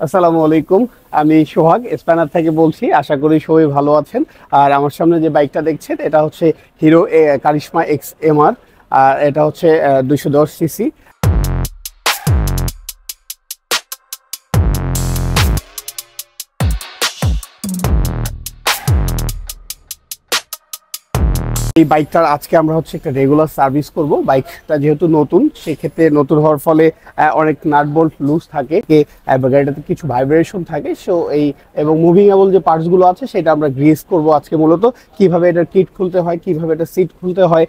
আসসালামু আলাইকুম। আমি সোহাগ স্প্যানার থেকে বলছি। আশা করি সবাই ভালো আছেন। আর আমার সামনে যে বাইকটা দেখছেন এটা হচ্ছে হিরো কারিশমা এক্স এমআর। আর এটা হচ্ছে 210 সিসি। এই বাইকটার আজকে আমরা হচ্ছে একটা রেগুলার সার্ভিস করব। বাইকটা যেহেতু নতুন, সেক্ষেত্রে নতুন হওয়ার ফলে অনেক নাট বোল্ট লুজ থাকে, গাড়িটাতে কিছু ভাইব্রেশন থাকে। সো এবং মুভিংয়েবল যে পার্টসগুলো আছে সেটা আমরা গ্রিস করব আজকে। মূলত কিভাবে এটা কিট খুলতে হয়, কিভাবে এটা সিট খুলতে হয়,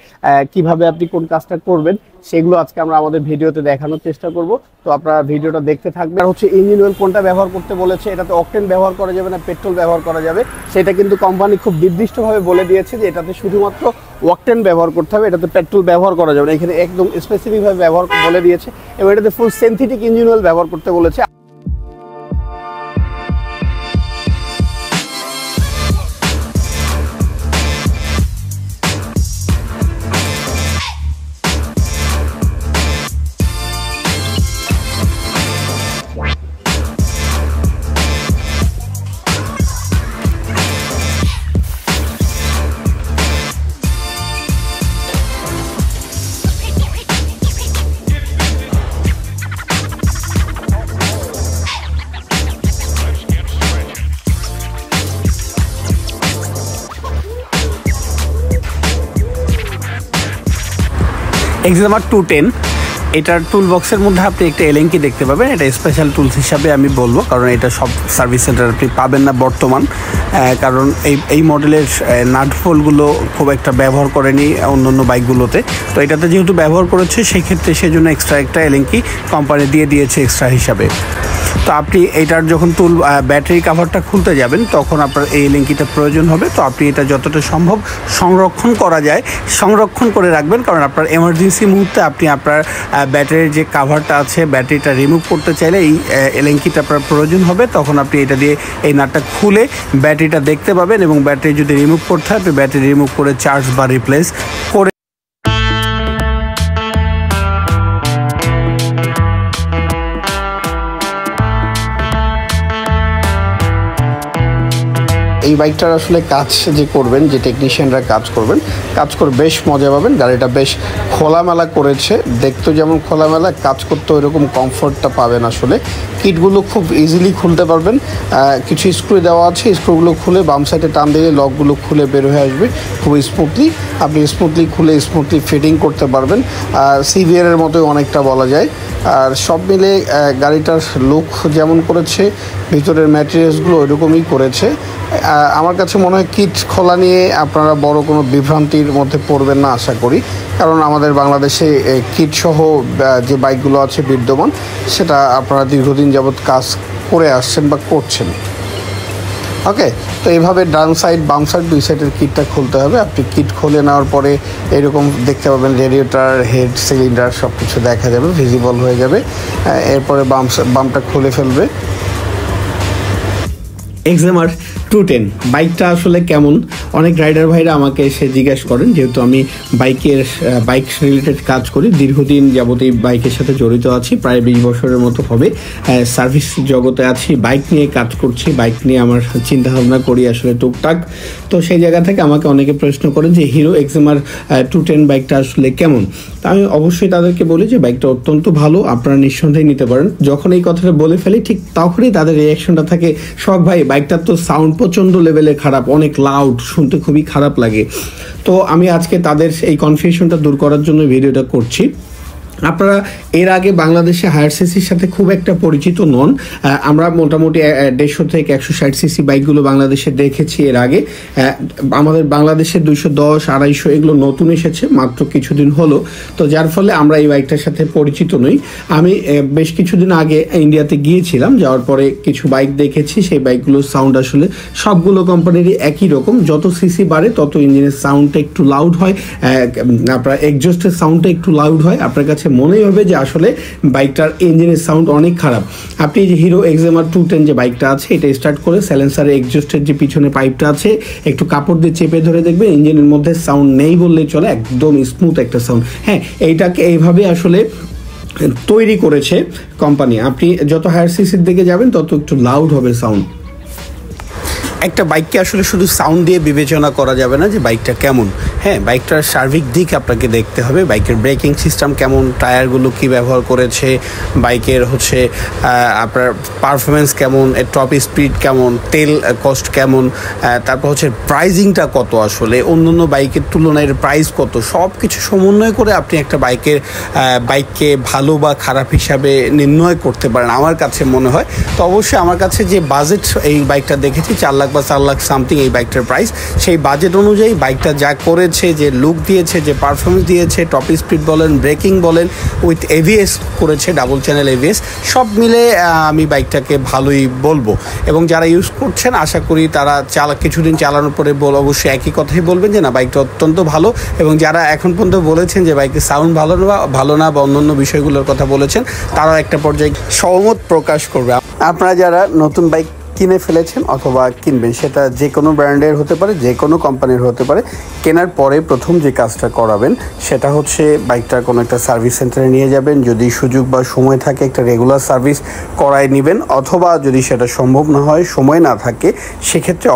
কিভাবে আপনি কোন কাজটা করবেন, সেগুলো আজকে আমরা আমাদের ভিডিওতে দেখানোর চেষ্টা করব। তো আপনারা ভিডিওটা দেখতে থাকবেন। আর হচ্ছে ইঞ্জিন অয়েল কোনটা ব্যবহার করতে বলেছে, এটাতে অকটেন ব্যবহার করা যাবে না পেট্রোল ব্যবহার করা যাবে, সেটা কিন্তু কোম্পানি খুব নির্দিষ্টভাবে বলে দিয়েছে যে এটাতে শুধুমাত্র অকটেন ব্যবহার করতে হবে, এটাতে পেট্রোল ব্যবহার করা যাবে না। এখানে একদম স্পেসিফিকভাবে ব্যবহার বলে দিয়েছে। এবং এটাতে ফুল সিনথেটিক ইঞ্জিন অয়েল ব্যবহার করতে বলেছে। এক্সএমআর 210 এটার টুল বক্সের মধ্যে আপনি একটা এলএনকি দেখতে পাবেন। এটা স্পেশাল টুলস হিসাবে আমি বলবো, কারণ এটা সব সার্ভিস সেন্টার আপনি পাবেন না বর্তমান। কারণ এই মডেলের নাট হোলগুলো খুব একটা ব্যবহার করেনি অন্য বাইকগুলোতে। তো এটাতে যেহেতু ব্যবহার করেছে, সেক্ষেত্রে সেজন্য এক্সট্রা একটা এলএনকি কোম্পানি দিয়ে দিয়েছে এক্সট্রা হিসাবে। তো আপনি এটার যখন ব্যাটারি কাভারটা খুলতে যাবেন, তখন আপনার এই লিঙ্কিটা প্রয়োজন হবে। তো আপনি এটা যতটা সম্ভব সংরক্ষণ করা যায় সংরক্ষণ করে রাখবেন, কারণ আপনার এমার্জেন্সি মুহূর্তে আপনি আপনার ব্যাটারির যে কাভারটা আছে, ব্যাটারিটা রিমুভ করতে চাইলে এই লিঙ্কিটা আপনার প্রয়োজন হবে। তখন আপনি এটা দিয়ে এই নাটটা খুলে ব্যাটারিটা দেখতে পাবেন, এবং ব্যাটারি যদি রিমুভ করতে হয়, আপনি ব্যাটারি রিমুভ করে চার্জ বা রিপ্লেস করে এই বাইকটার আসলে কাজ যে করবেন, যে টেকনিশিয়ানরা কাজ করে বেশ মজা পাবেন। গাড়িটা বেশ খোলামেলা করেছে, দেখতে যেমন খোলামেলা, কাজ করতে ওইরকম কমফোর্টটা পাবেন। আসলে কিটগুলো খুব ইজিলি খুলতে পারবেন। কিছু স্ক্রু দেওয়া আছে, স্ক্রুগুলো খুলে বাম সাইডে টান দিলে লকগুলো খুলে বের হয়ে আসবে খুব স্মুথলি। আপনি স্মুথলি খুলে স্মুথলি ফিটিং করতে পারবেন। সিভিয়ারের মতোই অনেকটা বলা যায়। আর সব মিলে গাড়িটার লুক যেমন করেছে, ভিতরের ম্যাটেরিয়ালসগুলো ওইরকমই করেছে। আমার কাছে মনে হয় কিট খোলা নিয়ে আপনারা বড় কোনো বিভ্রান্তির মধ্যে পড়বেন না আশা করি, কারণ আমাদের বাংলাদেশে কিট সহ যে বাইকগুলো আছে বিদ্যমান, সেটা আপনারা দীর্ঘদিন যাবৎ কাজ করে আসছেন বা করছেন। ওকে, তো এইভাবে ডান সাইড বাম সাইড দুই সাইডের কিটটা খুলতে হবে। আপনি কিট খুলে নেওয়ার পরে এরকম দেখতে পাবেন, রেডিয়েটার, হেড, সিলিন্ডার সব কিছু দেখা যাবে, ভিজিবল হয়ে যাবে। এরপরে বামটা খুলে ফেলবে। এক্সএমআর 210 বাইকটা আসলে কেমন, অনেক রাইডার ভাইরা আমাকে এসে জিজ্ঞাসা করেন। যেহেতু আমি বাইক রিলেটেড কাজ করি, দীর্ঘদিন যাবত এই বাইকের সাথে জড়িত আছি, প্রায় 20 বছরের মতো হবে। সার্ভিস জগতে আছি, বাইক নিয়ে কাজ করছি, বাইক নিয়ে আমার চিন্তা ভাবনা করি আসলে টুকটাক। তো সেই জায়গা থেকে আমাকে অনেকে প্রশ্ন করেন যে হিরো এক্সএমআর 210 বাইকটা আসলে কেমন। তা আমি অবশ্যই তাদেরকে বলি যে বাইকটা অত্যন্ত ভালো, আপনারা নিঃসন্দেহে নিতে পারেন। যখন এই কথাটা বলে ফেলি, ঠিক তখনই তাদের রিয়াকশনটা থাকে, শখ ভাই বাইকটার তো সাউন্ড প্রচণ্ড লেভেলের খারাপ, অনেক লাউড, শুনতে খুবই খারাপ লাগে। তো আমি আজকে তাদের এই কনফিউশনটা দূর করার জন্য ভিডিওটা করছি। আপনারা এর আগে বাংলাদেশে হায়ার সিসির সাথে খুব একটা পরিচিত নন। আমরা মোটামুটি 150 থেকে 160 সিসি বাইকগুলো বাংলাদেশে দেখেছি এর আগে। আমাদের বাংলাদেশে 210, 250 এগুলো নতুন এসেছে মাত্র কিছুদিন হলো। তো যার ফলে আমরা এই বাইকটার সাথে পরিচিত নই। আমি বেশ কিছুদিন আগে ইন্ডিয়াতে গিয়েছিলাম, যাওয়ার পরে কিছু বাইক দেখেছি। সেই বাইকগুলোর সাউন্ড আসলে সবগুলো কোম্পানিরই একই রকম, যত সিসি বাড়ে তত ইঞ্জিনের সাউন্ডটা একটু লাউড হয়, আপনার এক্সজস্টের সাউন্ডটা একটু লাউড হয়। আপনার কাছে মনেই হবে যে আসলে বাইকটার ইঞ্জিনের সাউন্ড অনেক খারাপ। আপনি যে হিরো এক্সএমআর 210 যে বাইকটা আছে, এটা স্টার্ট করে সাইলেন্সারের এক্সজস্টের যে পিছনে পাইপটা আছে একটু কাপড় দিয়ে চেপে ধরে দেখবেন ইঞ্জিনের মধ্যে সাউন্ড নেই বললেই চলে, একদম স্মুথ একটা সাউন্ড। হ্যাঁ, এইটাকে এইভাবে আসলে তৈরি করেছে কোম্পানি। আপনি যত হায়ার সিসির দিকে যাবেন তত একটু লাউড হবে সাউন্ড। একটা বাইককে আসলে শুধু সাউন্ড দিয়ে বিবেচনা করা যাবে না যে বাইকটা কেমন। হ্যাঁ, বাইকটার সার্বিক দিক আপনাকে দেখতে হবে, বাইকের ব্রেকিং সিস্টেম কেমন, টায়ারগুলো কি ব্যবহার করেছে, বাইকের হচ্ছে আপনার পারফরমেন্স কেমন, টপ স্পিড কেমন, তেল কস্ট কেমন, তারপর হচ্ছে প্রাইজিংটা কত, আসলে অন্য বাইকের তুলনায় প্রাইস কত, সব কিছু সমন্বয় করে আপনি একটা বাইককে ভালো বা খারাপ হিসাবে নির্ণয় করতে পারেন আমার কাছে মনে হয়। তো অবশ্যই আমার কাছে যে বাজেট এই বাইকটা দেখেছি 4 লাখ বা 4 লাখ সামথিং এই বাইকটার প্রাইস, সেই বাজেট অনুযায়ী বাইকটা যা করেছে, যে লুক দিয়েছে, যে পারফরমেন্স দিয়েছে, টপ স্পিড বলেন, ব্রেকিং বলেন, উইথ এভিএস করেছে, ডাবল চ্যানেল এভিএস, সব মিলে আমি বাইকটাকে ভালোই বলবো। এবং যারা ইউজ করছেন আশা করি তারা কিছুদিন চালানোর পরে অবশ্যই একই কথাই বলবেন যে না, বাইকটা অত্যন্ত ভালো। এবং যারা এখন পর্যন্ত বলেছেন যে বাইকের সাউন্ড ভালো না বা অন্যান্য বিষয়গুলোর কথা বলেছেন, তারাও একটা পর্যায়ে সহমত প্রকাশ করবে। আপনারা যারা নতুন বাইক কিনে ফেলেছেন অথবা কিনবেন, সেটা যে কোনো ব্র্যান্ডের হতে পারে, যে কোনো কোম্পানির হতে পারে, কেনার পরে প্রথম যে কাজটা করাবেন সেটা হচ্ছে বাইকটা কোনো একটা সার্ভিস সেন্টারে নিয়ে যাবেন। যদি সুযোগ বা সময় থাকে একটা রেগুলার সার্ভিস করায় নেবেন, অথবা যদি সেটা সম্ভব না হয়, সময় না থাকে, সেক্ষেত্রে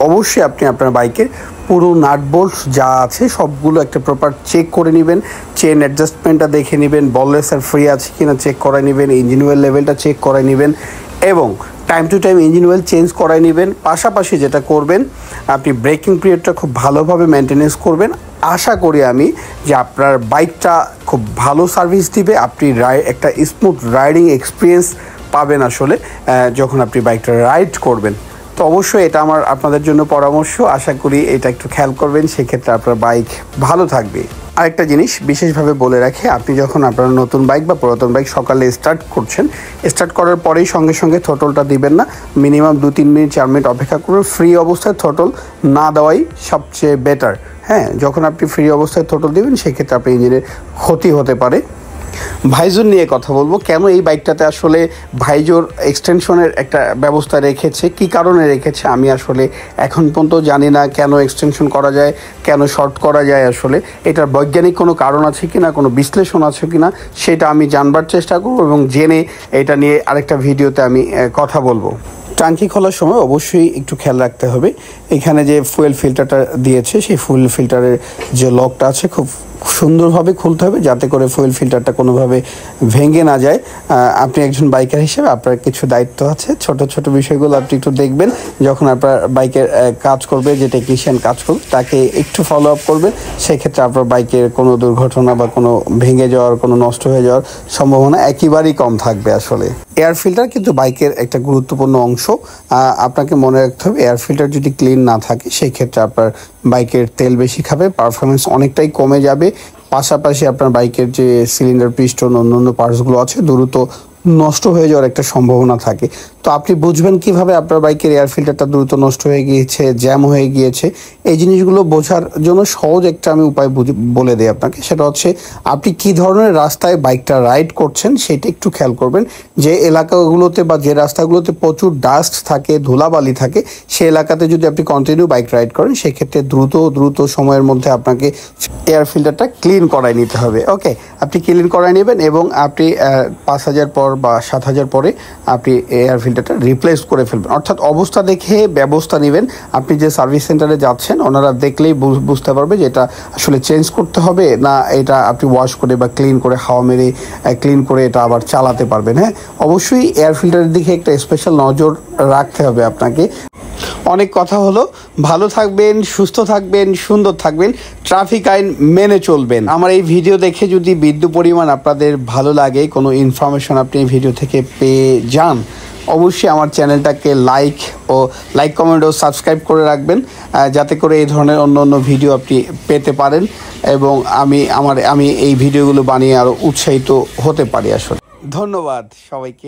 অবশ্যই আপনি আপনার বাইকের পুরো নাট বোল্ট যা আছে সবগুলো একটা প্রপার চেক করে নেবেন। চেন অ্যাডজাস্টমেন্টটা দেখে নেবেন, বললেস আর ফ্রি আছে কিনা চেক করায় নেবেন, ইঞ্জিন অয়েল লেভেলটা চেক করায় নেবেন এবং time to time engine oil change করায় নেবেন। পাশাপাশি যেটা করবেন, আপনি ব্রেকিং পিরিয়ডটা খুব ভালোভাবে মেনটেনেন্স করবেন। আশা করি আমি যে আপনার বাইকটা খুব ভালো সার্ভিস দিবে, আপনি একটা স্মুথ রাইডিং এক্সপিরিয়েন্স পাবেন আসলে যখন আপনি বাইকটা রাইড করবেন। তো অবশ্যই এটা আপনাদের জন্য পরামর্শ, আশা করি এটা একটু খেয়াল করবেন, সেক্ষেত্রে আপনার বাইক ভালো থাকবে। আরেকটা জিনিস বিশেষভাবে বলে রাখি, আপনি যখন আপনার নতুন বাইক বা পুরাতন বাইক সকালে স্টার্ট করার পরেই সঙ্গে সঙ্গে থ্রোটলটা দিবেন না, মিনিমাম 2-3 মিনিট 4 মিনিট অপেক্ষা করবেন। ফ্রি অবস্থায় থ্রোটল না দেওয়াই সবচেয়ে বেটার। হ্যাঁ, যখন আপনি ফ্রি অবস্থায় থ্রোটল দিবেন সেক্ষেত্রে আপনার ইঞ্জিনের ক্ষতি হতে পারে। ভাইজোর নিয়ে কথা বলবো, কেন এই বাইকটাতে আসলে ভাইজোর এক্সটেনশনের একটা ব্যবস্থা রেখেছে, কি কারণে রেখেছে আমি আসলে এখন পর্যন্ত জানি না। কেন এক্সটেনশন করা যায়, কেন শর্ট করা যায়, আসলে এটার বৈজ্ঞানিক কোনো কারণ আছে কিনা, কোনো বিশ্লেষণ আছে কিনা, সেটা আমি জানবার চেষ্টা করব এবং জেনে এটা নিয়ে আরেকটা ভিডিওতে আমি কথা বলবো। টাঙ্কি খোলার সময় অবশ্যই একটু খেয়াল রাখতে হবে, এখানে যে ফুয়েল ফিল্টারটা দিয়েছে সেই ফুয়েল ফিল্টারের যে লকটা আছে খুব সুন্দরভাবে খুলতে হবে, যাতে করে ফুয়েল ফিল্টারটা কোনোভাবে ভেঙে না যায়। আপনি একজন বাইকার হিসেবে আপনার কিছু দায়িত্ব আছে, ছোট ছোট বিষয়গুলো আপনি একটু দেখবেন। যখন আপনার বাইকের কাজ করবে, যে টেকনিশিয়ান কাজ করবে, তাকে একটু ফলো আপ করবেন, সেক্ষেত্রে আপনার বাইকের কোনো দুর্ঘটনা বা কোনো ভেঙে যাওয়ার, কোনো নষ্ট হয়ে যাওয়ার সম্ভাবনা একেবারেই কম থাকবে। আসলে এয়ার ফিল্টার কিন্তু বাইকের একটা গুরুত্বপূর্ণ অংশ। আপনাকে মনে রাখতে হবে, এয়ার ফিল্টার যদি ক্লিন না থাকে সেই ক্ষেত্রে আপনার বাইকের তেল বেশি খাবে, পারফরমেন্স অনেকটাই কমে যাবে। পাশাপাশি আপনার বাইকের যে সিলিন্ডার, পিস্টন, অন্যান্য পার্টসগুলো আছে দ্রুত নষ্ট হয়ে যাওয়ার একটা সম্ভাবনা থাকে। তো আপনি বুঝবেন কিভাবে আপনার বাইকের এয়ার ফিল্টারটা দ্রুত নষ্ট হয়ে গিয়েছে, জ্যাম হয়ে গিয়েছে। এই জিনিসগুলো বোঝার জন্য সহজ একটা আমি উপায় বলে দিই আপনাকে, সেটা হচ্ছে আপনি কি ধরনের রাস্তায় বাইকটা রাইড করছেন সেটা একটু খেয়াল করবেন। যে এলাকাগুলোতে বা যে রাস্তাগুলোতে প্রচুর ডাস্ট থাকে, ধুলাবালি থাকে, সেই এলাকাতে যদি আপনি কন্টিনিউ বাইক রাইড করেন, সেক্ষেত্রে দ্রুত সময়ের মধ্যে আপনাকে এয়ার ফিল্টারটা ক্লিন করায় নিতে হবে। ওকে, আপনি ক্লিন করায় নেবেন এবং আপনি 5,000 পর বা 7,000 পরে আপনি এয়ার ফিল্টারটা রিপ্লেস করে ফেলবেন। অর্থাৎ অবস্থা দেখে ব্যবস্থা নেবেন। আপনি যে সার্ভিস সেন্টারে যাচ্ছেন ওনারা দেখলেই বুঝতে পারবে যে এটা আসলে চেঞ্জ করতে হবে না, এটা আপনি ওয়াশ করে বা ক্লিন করে, হাওয়া মেরে ক্লিন করে এটা আবার চালাতে পারবেন। হ্যাঁ, অবশ্যই এয়ার ফিল্টারের দিকে একটা স্পেশাল নজর রাখতে হবে আপনাকে। অনেক কথা হলো, ভালো থাকবেন, সুস্থ থাকবেন, সুন্দর থাকবেন, ট্রাফিক আইন মেনে চলবেন। আমার এই ভিডিও দেখে যদি বিন্দু পরিমাণ আপনাদের ভালো লাগে, কোনো ইনফরমেশন আপনি এই ভিডিও থেকে পেয়ে যান, অবশ্যই আমার চ্যানেলটাকে লাইক কমেন্ট ও সাবস্ক্রাইব করে রাখবেন, যাতে করে এই ধরনের অন্য ভিডিও আপনি পেতে পারেন এবং আমি এই ভিডিওগুলো বানিয়ে আরও উৎসাহিত হতে পারি। আসলে ধন্যবাদ সবাইকে।